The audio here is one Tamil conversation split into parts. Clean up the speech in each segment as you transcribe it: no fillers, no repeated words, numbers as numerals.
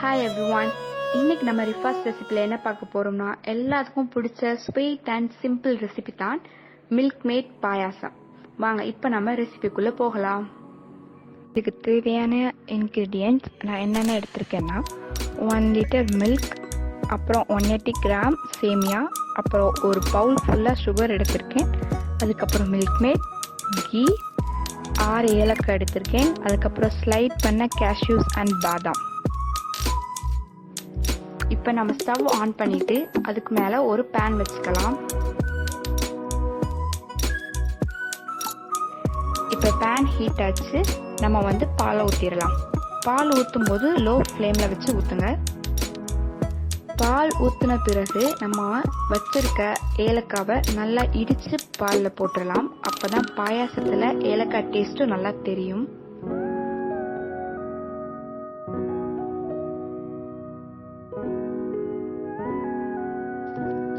Hi everyone. இன்னைக்கு நம்ம ரிஃபாஸ்ட் ரெசிபில என்ன பார்க்க போறோம்னா எல்லாத்துக்கும் பிடிச்ச ஸ்வீட் அண்ட் சிம்பிள் ரெசிபி தான் மில்க்மேட் பாயாசம். வாங்க இப்போ நம்ம ரெசிபிக்குள்ள போகலாம். இதுக்கு தேவையான இன்கிரிடியன்ட்ஸ் நான் என்னென்ன எடுத்திருக்கேன்னா 1 லிட்டர் மில்க், அப்புறம் 180 கிராம் சேமியா, அப்புறம் ஒரு பவுல் ஃபுல்லாக சுகர் எடுத்திருக்கேன், அதுக்கப்புறம் மில்க்மேட், கீ, 6 ஏலக்காய் எடுத்திருக்கேன், அதுக்கப்புறம் ஸ்லைட் பண்ண கேஷ்யூஸ் அண்ட் பாதாம். இப்போ நம்ம ஸ்டவ் ஆன் பண்ணிட்டு அதுக்கு மேலே ஒரு பேன் வச்சுக்கலாம். இப்போ பேன் ஹீட் ஆச்சு. நம்ம பாலை ஊற்றிடலாம். பால் ஊற்றும் போது லோ ஃப்ளேமில் வச்சு ஊற்றுங்க. பால் ஊற்றின பிறகு நம்ம வச்சிருக்க ஏலக்காவை நல்லா இடித்து பாலில் போட்டுடலாம். அப்போ தான் பாயாசத்தில் ஏலக்காய் டேஸ்ட்டும் நல்லா தெரியும்.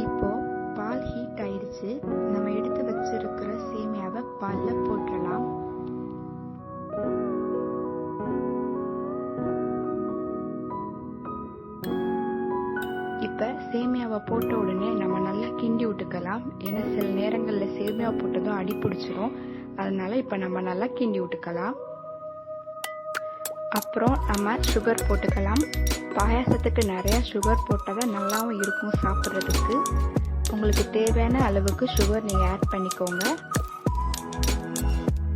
இப்போ பால் ஹீட் ஆயிடுச்சு. நம்ம எடுத்து வச்சிருக்கிற சேமியாவை பாலில் போட்டுடலாம். இப்போ சேமியாவை போட்ட உடனே நம்ம நல்லா கிண்டி விட்டுக்கலாம். ஏன்னா சில நேரங்களில் சேமியா போட்டதும் அடி பிடிச்சிரும். அதனால இப்போ நம்ம நல்லா கிண்டி விட்டுக்கலாம். அப்புறம் நம்ம சுகர் போட்டுக்கலாம். பாயாசத்துக்கு நிறைய சுகர் போட்டால் தான் நல்லாவும் இருக்கும் சாப்பிட்றதுக்கு. உங்களுக்கு தேவையான அளவுக்கு சுகர் நீங்கள் ஆட் பண்ணிக்கோங்க.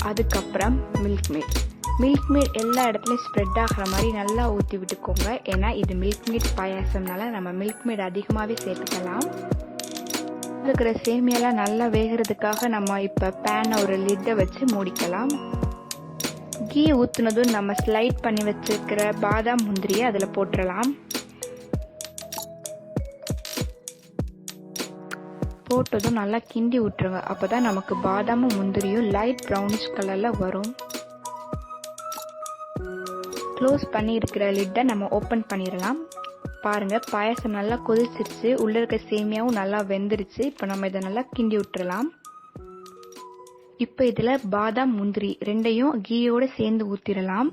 அதுக்கப்புறம் மில்க்மேட் எல்லா இடத்துலையும் ஸ்ப்ரெட் ஆகிற மாதிரி நல்லா ஊற்றி விட்டுக்கோங்க. ஏன்னா இது மில்க்மேட் பாயாசம்னால நம்ம மில்க்மேட் அதிகமாகவே சேர்த்துக்கலாம். இருக்கிற சேமியெல்லாம் நல்லா வேகிறதுக்காக நம்ம இப்போ பேனை ஒரு லிட்டை வச்சு மூடிக்கலாம். கீ ஊற்றுனதும் நம்ம ஸ்லைட் பண்ணி வச்சிருக்கிற பாதாம் முந்திரியை அதில் போட்டுடலாம். போட்டதும் நல்லா கிண்டி விட்டுருங்க. அப்போ தான் நமக்கு பாதாமும் முந்திரியும் லைட் ப்ரௌனிஷ் கலரில் வரும். க்ளோஸ் பண்ணி இருக்கிற லிட்டை நம்ம ஓப்பன் பண்ணிடலாம். பாருங்க, பாயாசம் நல்லா கொதிச்சிருச்சு. உள்ள இருக்க சேமியாவும் நல்லா வெந்துருச்சு. இப்போ நம்ம இதை நல்லா கிண்டி விட்டுறலாம். இப்போ இதில் பாதாம் முந்திரி ரெண்டையும் கீயோடு சேர்ந்து ஊற்றிடலாம்.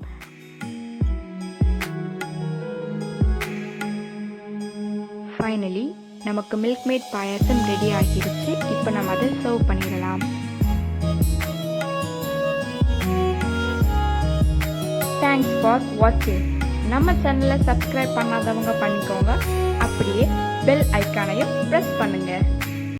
ஃபைனலி நமக்கு மில்க்மேட் பாயாசம் ரெடி ஆகிடுச்சு. இப்போ நம்ம அதை சர்வ் பண்ணிடலாம். தேங்க்ஸ் ஃபார் வாட்சிங். நம்ம சேனலை சப்ஸ்கிரைப் பண்ணாதவங்க பண்ணிக்கோங்க. அப்படியே பெல் ஐக்கானையும் ப்ரெஸ் பண்ணுங்க.